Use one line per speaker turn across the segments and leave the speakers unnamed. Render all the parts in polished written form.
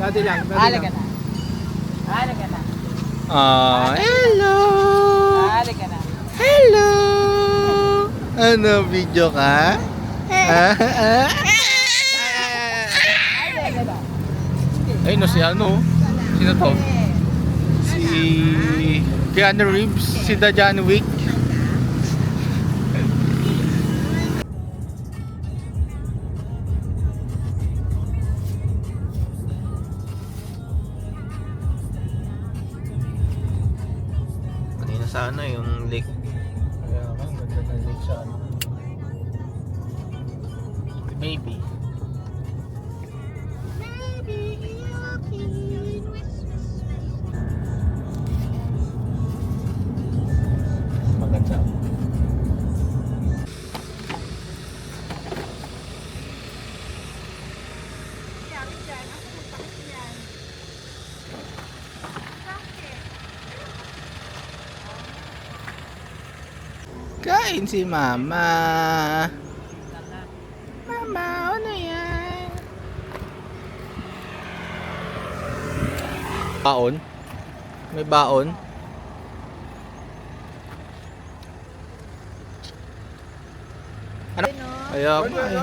Dati lang.
Halaga na. Halaga na.
Hello!
Halaga na.
Hello! Ano, video ka?
Halaga na.
Ay, no, si ano? Sino to? Si Keanu Reeves, si John Wick. Kanina sana yung lake. Kaya ka, ganda ng lake sa ano. Maybe. Maganda. Kain si Mama. Mama, ano yan? Baon? May baon? Ano? Ayaw ko eh.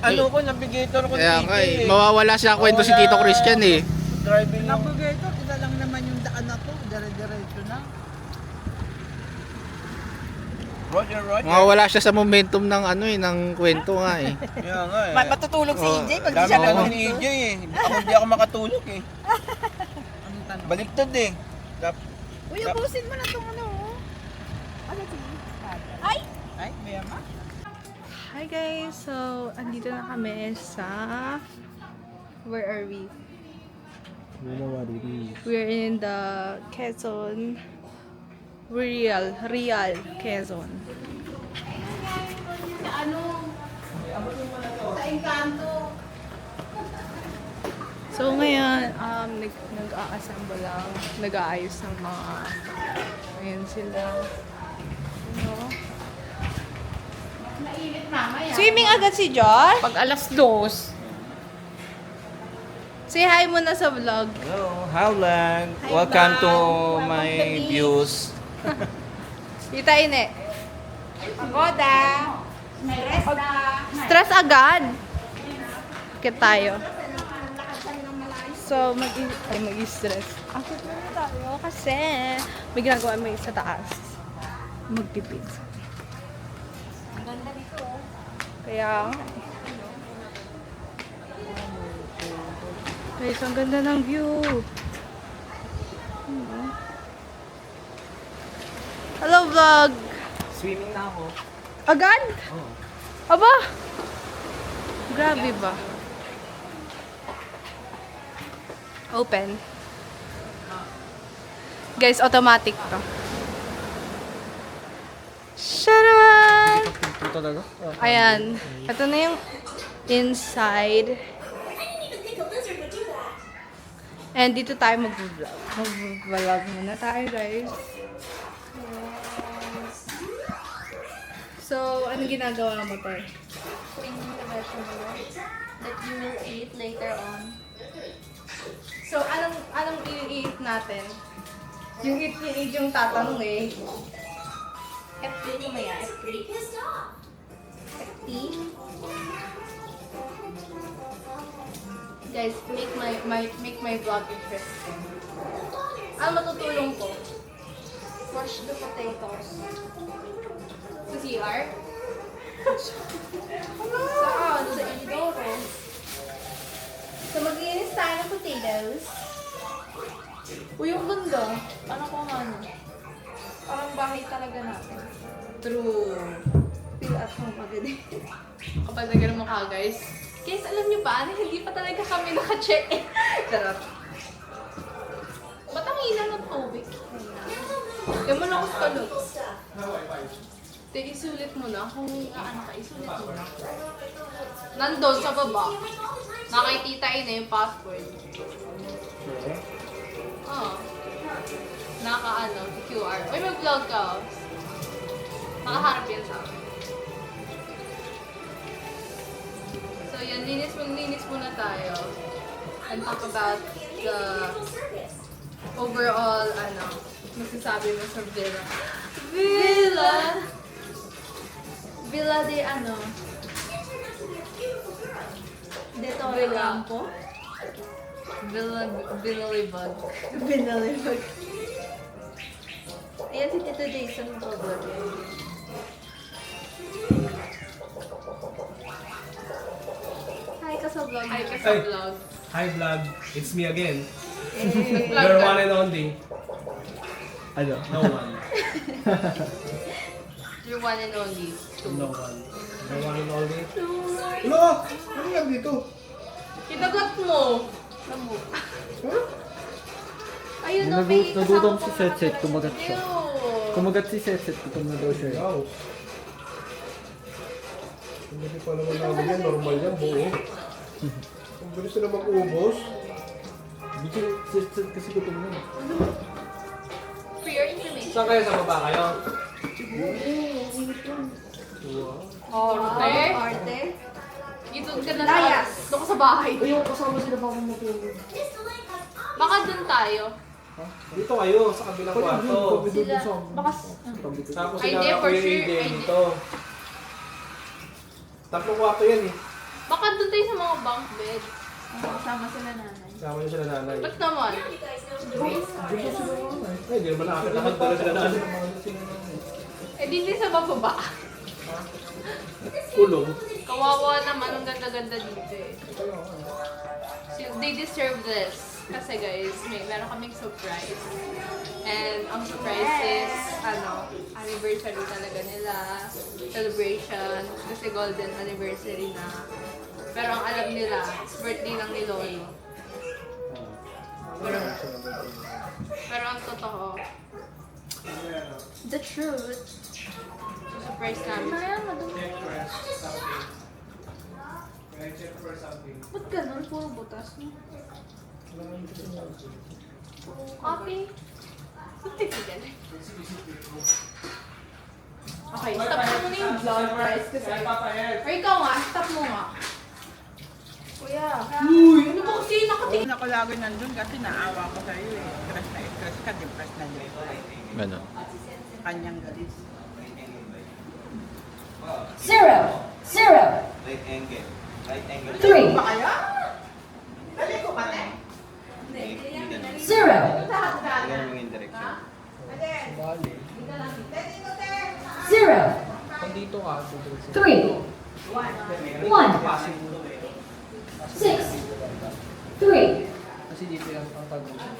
Ano ko, navigator ko
Kaya ka eh. Mawawala siya kwento si Tito Christian eh.
driving lang.
Navigator, isa lang naman yung daan na to. Dire-diretso na.
Roger.
Mawawala siya sa momentum ng ano eh, ng kwento nga eh.
Kaya nga eh.
Matutulog si
Oh,
EJ pag di
Dami
siya
ko
nanonood.
ni EJ eh. Hindi ako makatulog eh.
Anong tanong?
Baliktad eh.
Uy, ubusin mo na itong ano. Ano ito? Ay! Ay, mayama.
Hi guys! So, andito na kami sa... Where are we? We're in the Quezon. Real Quezon. So ngayon, nag-a-assemble lang, nag-aayos ng mga... Ayan sila. Ano? Swimming agad si Josh?
Pag alas 2.
Say hi muna sa vlog.
Hello, Howland.
Hi,
Welcome to
Bang.
my
Welcome to
views.
Tita Ine.
Pagoda. Stress na.
Stress agad. Kaya tayo. So, mag-stress. Akit muna tayo kasi may ginagawa may sa taas. Magtipid.
Ang ganda dito.
Kaya, guys, ang ganda ng view. Hello, vlog.
Swimming na ako.
Agad? Aba! Grabe ba? Open. Guys, automatic to. Sharaman! Ayan. Ito na yung inside. And dito tayo mag-vlog. Mag-vlog muna tayo, guys. So, ano ginagawa mo, Tay?
Cleaning the vegetables that you will eat later on.
So, anong i-eat natin? Yung eat yung tatanong eh.
FP mamaya, FP. FP.
Guys, make my vlog interesting. Ano matutulong ko?
Wash the potatoes.
Sa CR?
Saan? Sa inidoro.
So, mag-iinis tayo ng potatoes. Uy, yung ganda.
Ano ko ano? talaga natin.
True.
Feel at home agad eh.
Kapag nagano mo ka, guys. Guys, alam niyo ba, na hindi pa talaga kami naka-check-in. Charot. Ba't ang hina ng tubig? Kaya mo lang ako sa looks. Isulit mo na. Kung ano ka, isulit mo na. Nandun sa baba. Nakikita na yung password. Oo. Naka-ano, QR. Uy, mag-vlog ka. Nakaharap yan sa akin. So yan, linis muna tayo. And talk about the overall, masasabi mo sa villa.
Villa de ano? De Torre
Villa.
Campo?
Villa Libag.
Villa Libag. Ayan si Tito Jason Bobo. Hi ka sa vlog.
Hi ka sa vlog.
Hi vlog, it's me again.
Nag-vlog
Your
ka.
one and only.
Ano?
No one.
Your one and only.
No one. Your one and only. Look! Ano yan dito?
Kinagat mo.
Ayun no, may
Nagutom
kasama
si
ko
Setset,
mga
kumagat siya.
Ew.
Kumagat si Setset, gutom na daw siya.
Wow. Hindi pa naman namin yan, normal yan, buo. Ang bilis na mag-ubos.
Hindi si Setset kasi gutom na.
For your information.
Saan kayo? Sa baba kayo?
Arte.
Arte.
Dito ka na
Layas.
Doon ka sa bahay.
Ayun, kasama sila baka matulog.
Baka dun tayo.
Dito kayo, sa kabilang kwarto.
Sila.
Baka...
Tapos
Ay,
sila
di, for
Kuya
sure.
Aiden
Ay, di.
dito. Tatlong kwarto yan eh.
Baka dun tayo sa mga bunk bed.
Kasama sila nanay.
Sama niyo sila nanay.
Ba't naman?
Ay, hindi naman nakakilakad talaga sila nanay.
Eh, di sa bababa.
Kulong.
Kawawa naman, ang ganda-ganda dito eh. So, they deserve this. Kasi guys, meron kaming surprise. And ang surprise is, anniversary talaga nila. Celebration. Kasi golden anniversary na. Pero ang alam nila, birthday lang ni Lolo. Pero ang totoo,
The truth.
surprise namin.
Kaya madumi. Ba't ganun? Puro butas mo.
Coffee. Okay, stop mo muna yung vlog, guys. Kasi... Or ikaw nga, stop mo nga. Kuya. Uy, ano ba kasi nakatingin?
Ako lagi nandun kasi naawa ko sa'yo eh. Crush ka, depressed na niya.
Ganon.
Kanyang galis.
0, 0,
Right angle. Right angle.
3,
Ba kaya? Dali ko ka na.
0,
Tingnan mo yung direction.
0,
Dito ka.
3, 1, 6, 3,
Kasi dito yung ang pag-usap.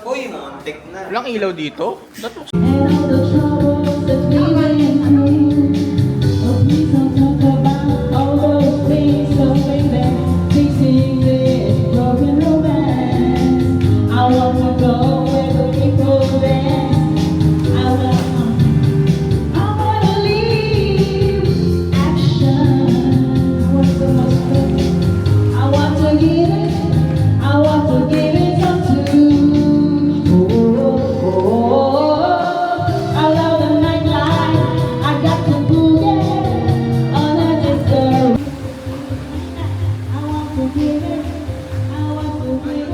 Uy, muntik na.
Walang ilaw dito? That looks...
and all the troubles that we went through. Oh, please don't talk about all those things coming back, fixing this broken romance. I want to go where the people dance. I wanna leave action. What's the most fun? I want to give it up to. I love the nightlife. I got the boogie on a disco. I want to give it up to you.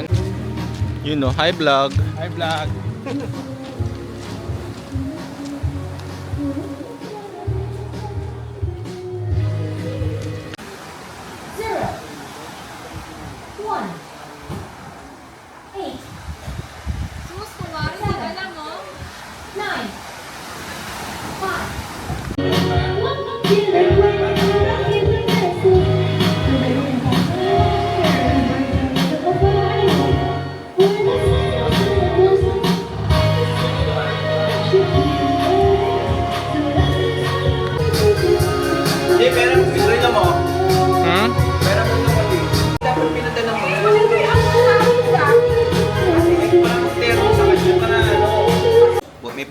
Okay. You know, hi vlog.
Hi vlog.
Zero, 1, 8,
Sus, kunwari,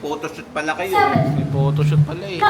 photoshoot pala kayo.
May photoshoot pala eh.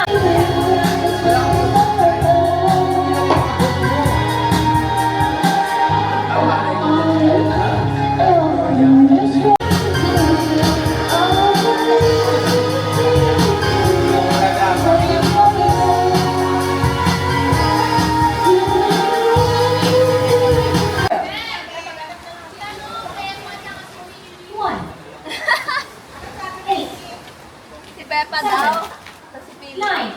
Si Peppa daw. Tapos si Pili. 9.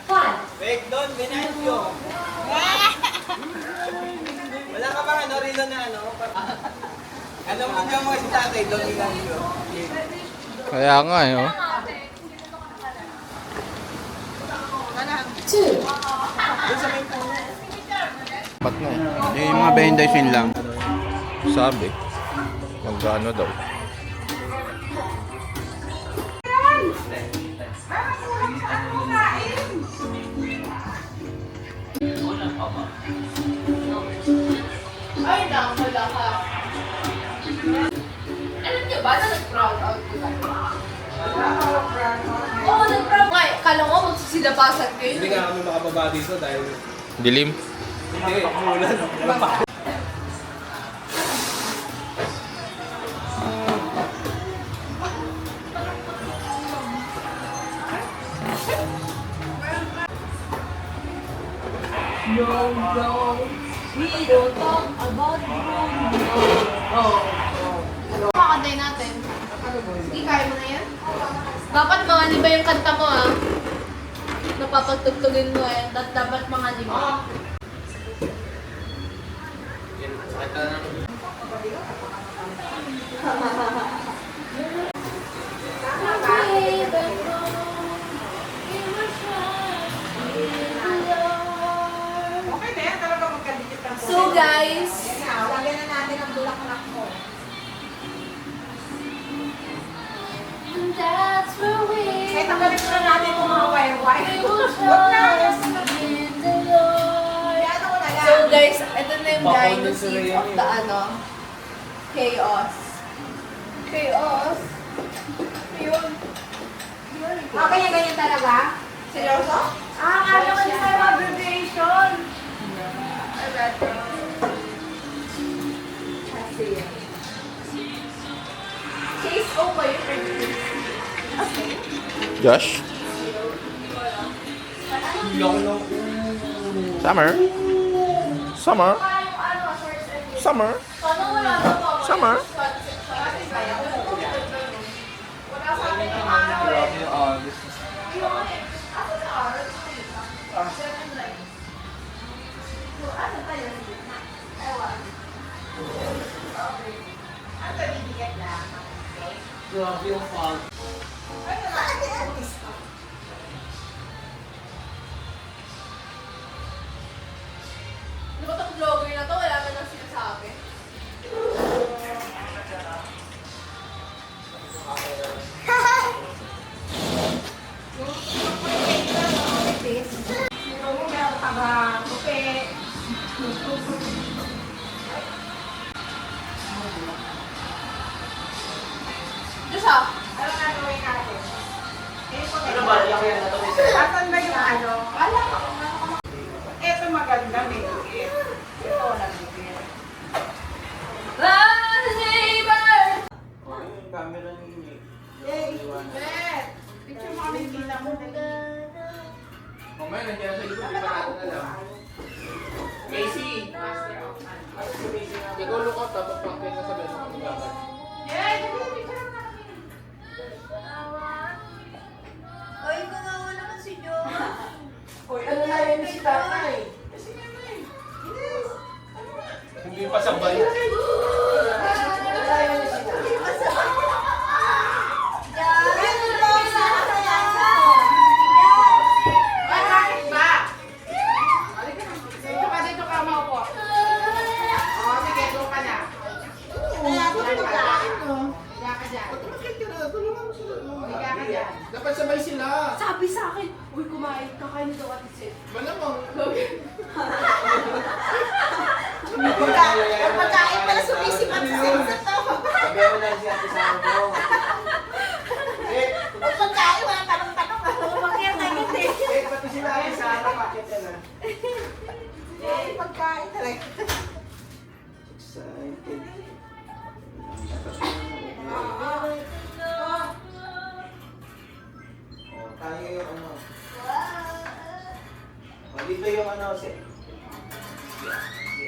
5.
Wait, Don, Venancio. Wala ka bang ano rin na ano? Ano mo dyan mo si tatay, Don Venancio?
Kaya nga eh, oh.
2.
Ba't na eh?
Yung mga bendition lang.
Sabi. Magkano daw?
Ay, wala ka. Alam niyo ba na nag-proud out ko ba? Oo, nag-proud. Ngay, kala ko magsisilabasan kayo.
Hindi nga kami makababa dito dahil
Dilim?
hindi, umulan.
Makakantay natin. Hindi, kaya mo na yan? Dapat mga liba yung kanta mo ah. Napapagtugtugin mo eh. Dapat mga liba. So guys,
Lagyan na natin ang bulaklak mo.
That's where we
Kahit tanggalin mo na natin itong mga wire-wire.
will
Huwag na.
trust in the Lord.
Ano ko na lang.
so guys, ito na yung dynasty of the ano, chaos. Chaos? Yun.
Okay, ganyan talaga?
Seryoso?
Ano ko sa abbreviation?
Case O ba yun?
Josh? Summer? Summer? Summer?
Paano wala na pa?
Summer?
Wala sa akin yung araw eh. Di ba itong vlogger na to, wala man lang sinasabi? Diyos ah!
Ano gagawin natin? Ano ba? Asan ba yung ano? Wala ka. Ito maganda, may lugit. Ito nagugit.
Ah, neighbor!
Yung camera ni
Bet! Picture mo kami kita mo.
Mamaya nandiyan sa YouTube, di ba natin alam? Casey! Ikaw look out, tapos pangkin na sabihin mo kami dapat.
Oy, gumawa naman si Joe.
Ano na yun si tatay?
Hindi pa sabay.
Bakit ba? Dito ka, maupo. Oo, sige, doon ka na. Higa ka dyan. Higa ka dyan.
Dapat sabay sila.
Sabi sa akin, uy, kumain, kakain daw Ate Seth.
Malamang.
Ang pagkain pala sumisipat sa sensa to.
Sabi mo lang siya sa mo. Eh, si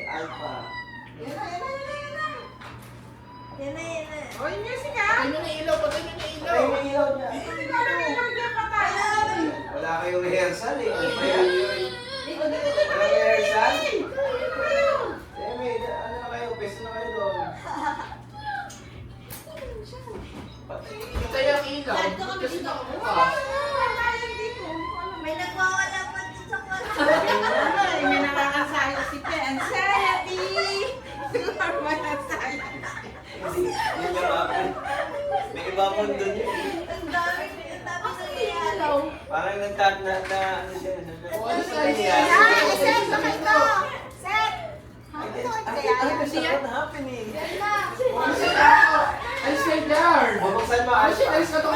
Alpha.
Yan na, yan na, yan na, yan na.
Yan na, yan na.
O, yung music ah.
Patay mo yung ilaw niya.
Hindi ko alam yung ilaw niya patay.
Wala kayong rehearsal eh. Ano ba yan? Walang rehearsal? Ano na kayo? Best na kayo doon. Patay ang ilaw. Kasi nakabukas.
Wala yan dito. Hindi ko alam.
May nagwawala pa dito sa kwarto.
Ay, may nakakasayo si Pe. Anxiety! Normal anxiety.
Yun yung ako. May ibang mundo niya.
Ang dami nangyayari.
Parang na ano siya. Ano sa
Ah, set! Sakay ko! Set!
What happening?
Alis kayo dyan!
Bubuksan mo.
Alis ka to!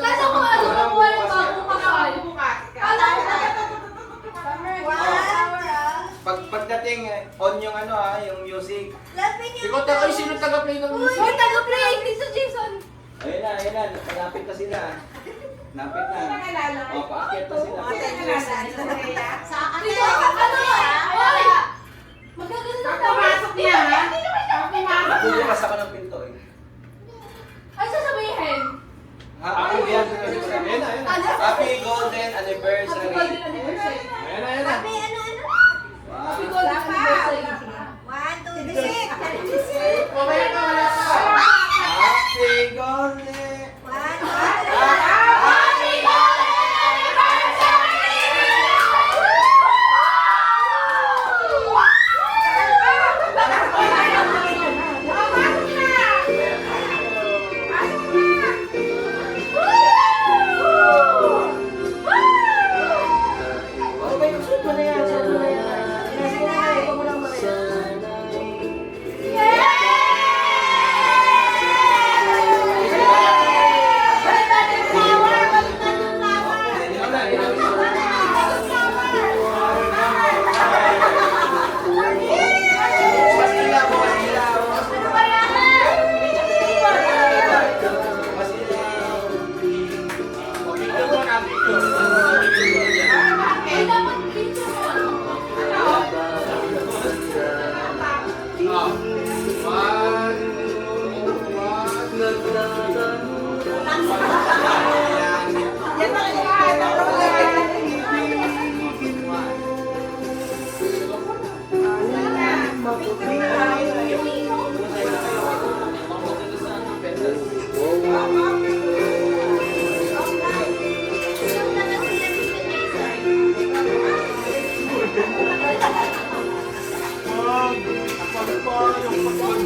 Kala ko ano ba po yung bago kakay?
Bukas.
Kala ko
Pagdating, on yung ano yung music.
Lapit niya.
Ikaw tayo, sino taga-play ng music?
Uy, taga-play! Dito, Jason!
Ayun na. Malapit na sila. Napit na.
Nakalala ko.
O, paakyat na sila.
Sa akin.
Dito, ano? Uy! Magaganda na.
Pumasok niya, ha? Pumasok niya.
Bubukas ako ng pinto eh.
Ay, sasabihin.
Happy Ayun na. Happy Golden Anniversary.
Golden anniversary.
Ayan na.
Happy ano?
Happy
Wow.
Golden anniversary.
1, 2, 3.
Mamaya ka, wala ka.
Happy Golden.
1, 2, 3.
Ay, dapat video mo.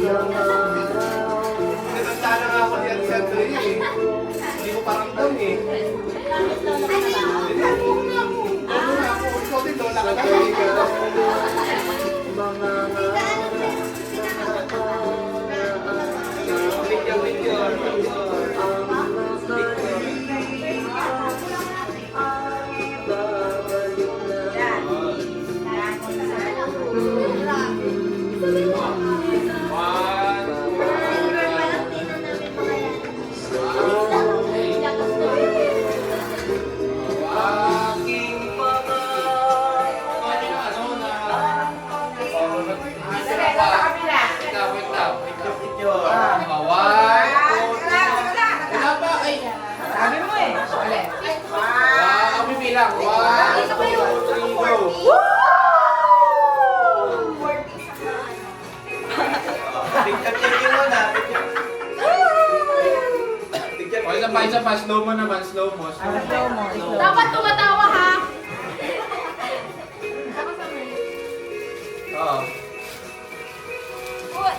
Yan ang iba.
Natanda na ako ni Alexandre eh. Hindi ko parang doon eh. Ikaw din, lola ka na.
Sabi mo eh.
Wow, kami bilang. 1, 2, 3, go!
Picture taking mo na.
O, isa pa, slow mo naman, slow mo.
Dapat tumatawa ha.
Oo.
Uy.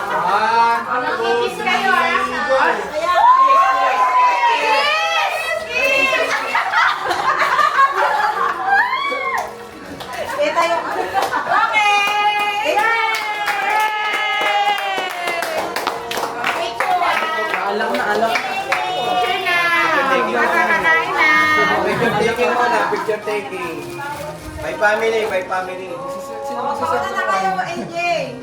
1, 2,
Kiss kayo, ha? Ito yung... Okay!
Alak na.
Picture na! Makakakain na!
Picture taking mo na. Picture taking. By family.
Una na kayo, AJ!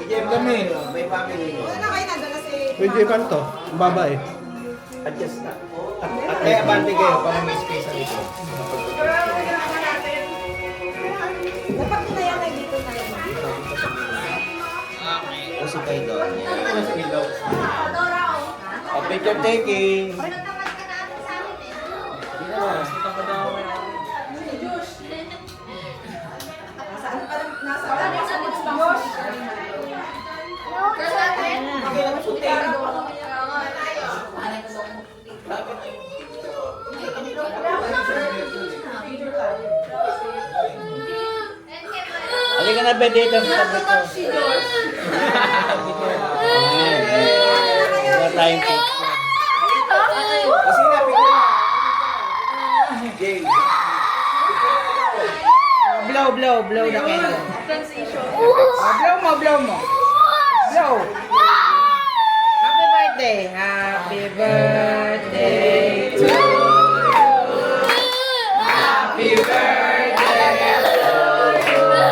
Kami. By family.
Una na kayo, nandun na si...
Pwede pa to. Ang baba eh.
Adjust na. At kaya abante kayo para may space sa dito.
Sure!
kayo doon. Oh, picture taking. Halika na ba dito sa tabi ko? Wala tayong picture. Kasi nga, picture na. Jay.
Blow the candle. Blow mo. Blow. Happy birthday. Happy birthday to you. Happy birthday to you.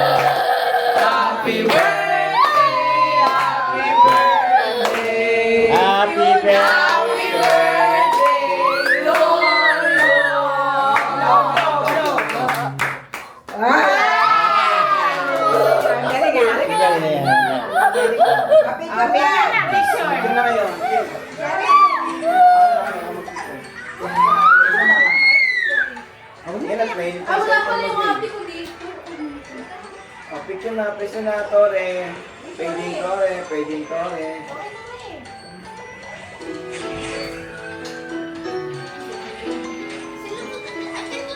Happy birthday. Happy birthday.
Happy birthday. Picture na kayo. Yan ang play.
Wala pala yung ate ko dito.
Oh, picture na, pwesto na, Tore. Pwedeng Tore.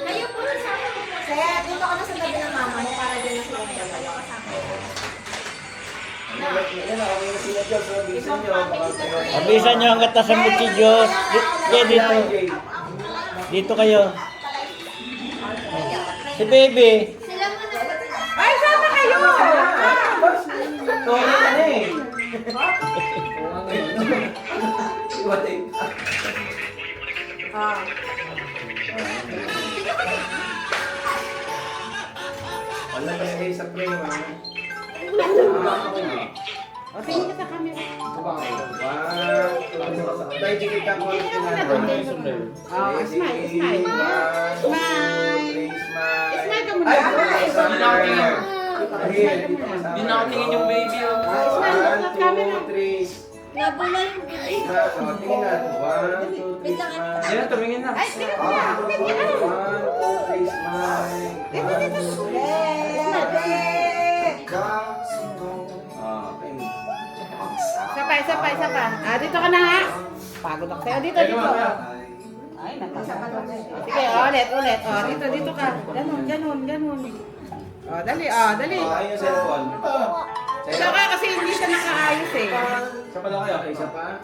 Kayo po sa akin. Kaya dito ka na sa tabi ng mama mo para din na silang dalawa kasama ko.
Yan, okay na sila Diyos. Bisan nyo.
Abisan nyo hanggat nasa si Diyos. Dito. Dito kayo. Si baby.
Sila mo na.
Ay, sama kayo!
Tore ka na eh. Iwatay. Wala ka kayo sa frame, ha?
O, tingin ka sa camera.
Tayo dikit ka mo.
Smile. Smile ka muna.
Hindi na tingin yung baby.
Smile sa camera.
Nabula yung bibig.
Tingin na. 1, 2, 3, smile. Ayan, tumingin na.
Ay, tingin ka na.
1, 2, 3, smile.
Isa pa. Ah, dito ka na ha. Pagod ako sa'yo. Dito. Ay, natasama. Sige, ulit. Dito ka. Ganun. Dali.
Ayun yung cellphone.
Saka kasi hindi siya nakaayos eh.
Isa pa lang kayo? Okay, isa pa?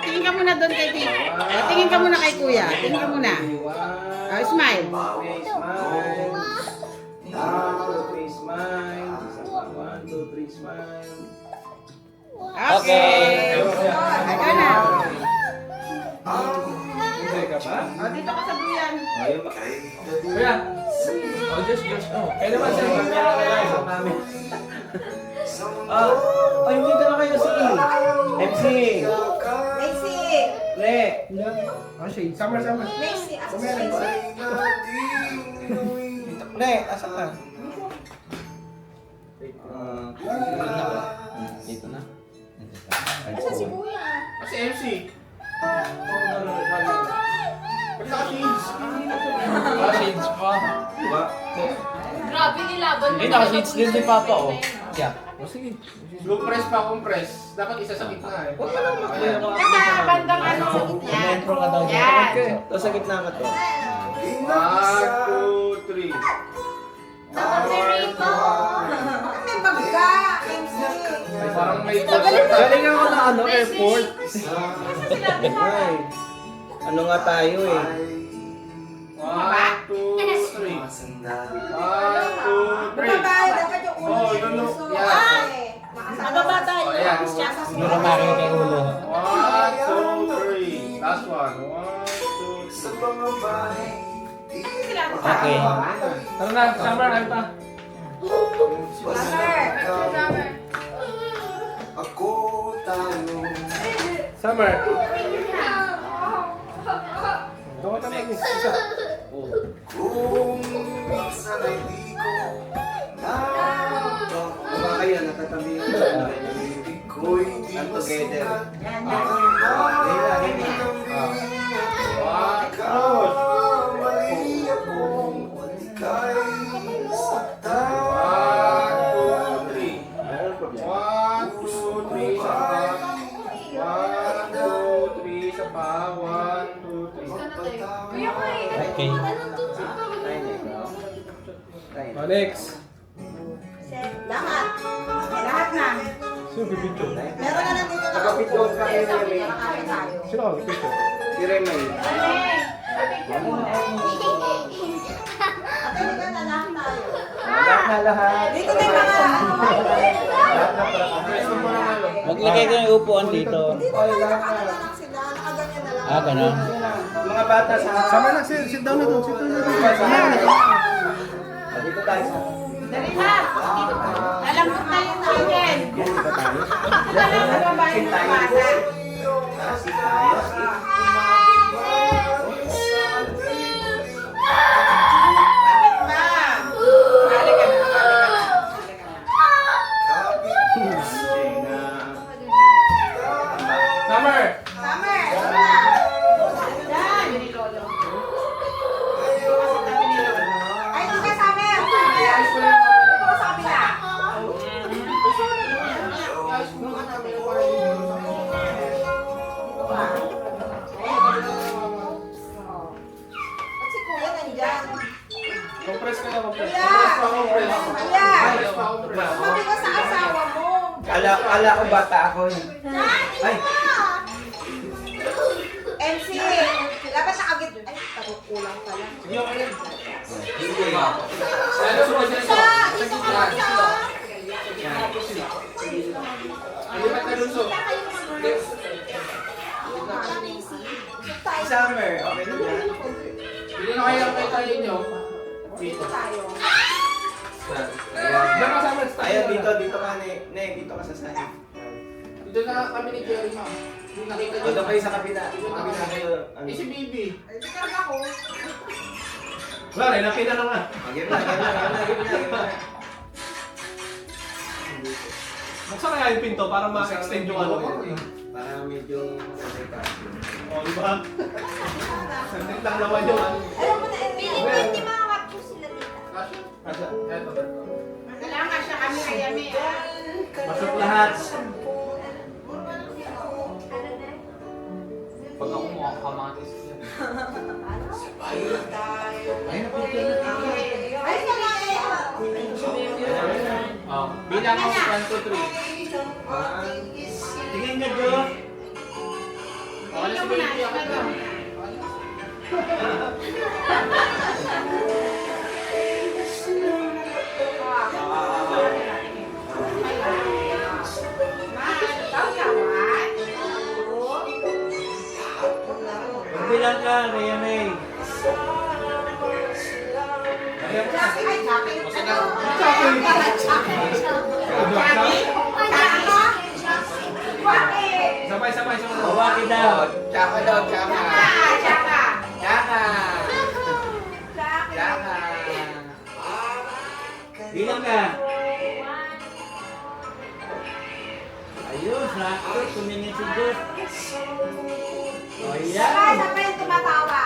Tingin ka muna doon kay Tito. Tingin ka muna kay Kuya. Tingin ka muna. Smile.
Okay, smile. 1, 2, 3, smile. Isa pa. 1, 2, 3, smile.
Okay. Ikaw na.
Enjoy ka ba?
Dito ka sa duyan.
Ayun ba? Kuya! Oh, Diyos. Oh. Kaya naman sa camera na lang sa namin. Ay, dito na kayo si MC. Le.
Shade. Sama.
Le, asa ka? Dito na.
Isa si Kuya.
Kasi MC.
Shades pa.
Diba?
Grabe nilaban mo.
Eh, naka-shades din si Papa, oh. Yeah.
Low press pa, compress. Dapat isa sa gitna eh.
Nasa bandang ano sa gitna.
Metro ka daw.
Yan.
Ito sa gitna ka to.
1, 2, 3. Parang may
Galing ako na airport. Ay. Ano nga tayo eh?
1, 2, 3. 1, 2, 3. Oh, lulu. Yan.
Nababa tayo.
Oh, ayan.
Siguro makikita yung ulo.
1, 2, 3. Last one. 1, 2, 3.
Okay.
Tara na, summer, ano pa? Summer.
Doon ka naman. Isa.
Baka kayo, natatabi yung and together.
Okay.
Next.
Lahat.
Lahat na.
Sino pipicture?
Meron na nandito na
Nakapicture ka kay Remy.
Nakakain tayo.
Sino ang pipicture?
Si Remy.
Ate, hindi na lahat tayo.
Lahat na lahat.
Dito na yung mga...
Maglagay ko ng upuan dito.
Hindi na tayo nakaano na lang sila. Nakaganyan na lang.
Ah, ganun.
Mga bata sa...
Sama na, sit down na doon. Sit down na doon.
Dito tayo sa...
Dali na. Lalambot na yung chicken. Dali na babae ng bata.
Summer!
Summer!
Yan.
Ay, ito ka, Summer! Ito ka sa kabila. At si Kuya nandyan.
Compress ka na, compress.
Kuya!
Compress pa, compress.
Kuya! Sabi ko sa asawa mo.
Kala ko bata ako eh. Ay!
MC! Dapat nakagit... Ay, kulang pala.
Sige, okay yan.
Hindi.
Ano mo dyan?
Sa! Dito ka lang sa!
Alipat na lunso.
Summer, okay na yan.
Hindi na kaya kay tayo nyo.
Dito tayo.
Diyan ka Summer, style
Ayan,
mo na.
dito ka, ne, dito ka sa sahig.
Dito na kami ni Jerry, ma'am. Yung nakita
O,
niyo.
doon kayo sa kabila. Kabila kayo. Ano?
Eh, si Bibi.
Ay, dito lang ako.
Wala, nakita na nga.
Give na.
Buksan kaya yung pinto para ma-extend yung ano.
Para medyo...
O, di ba? Sandit lang naman yung ano.
Alam mo na, pili mga kapos sila dito.
Asa? Eto.
Kailangan siya kami kaya may...
Pasok lahat.
Pag ako makakamatis yan.
Ay, sa mga
Bilang ako 1, 2, 3.
Tingin niyo, Diyos.
Okay na si Baby. Ako na.
Magbilang ka, Rhea May.
Jackie, ay, Jackie.
Sabay.
Hawaki daw.
Tsaka daw, tsaka.
Tsaka.
Tsaka. Tsaka.
Bilang ka. Ayun, sakto. Tumingin si Diyos. O, yan.
Sabay yung tumatawa.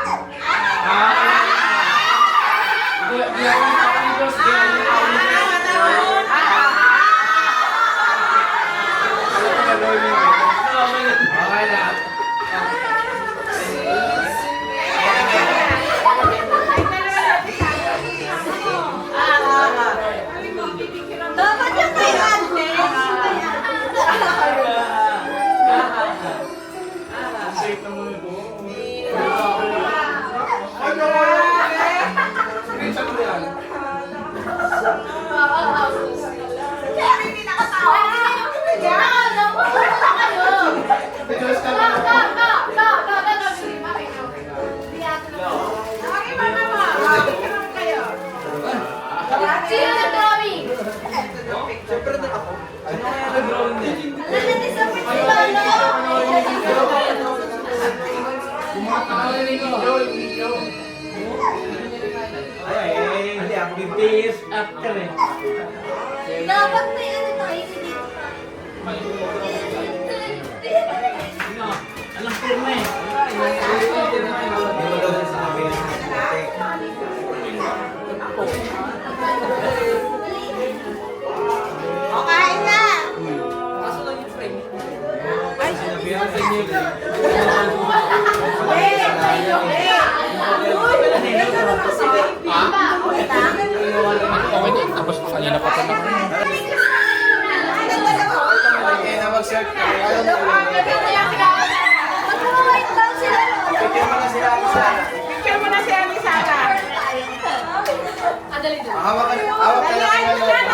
Di ako ni Diyos. Di ako ni Diyos. Okay na.
Dapat yung may
Safe na muna po. Screenshot mo yan.
after eh.
Dapat may ano tayo dito pa.
Alam firma eh.
O, kain na!
Okay din. Tapos kanina pa ito na.
Okay na mag-serve.
Mag-wait lang sila.
Picture mo na sila isa.
Picture mo na si Ate Sara.
Adali doon.
Hawak ka lang ng logo.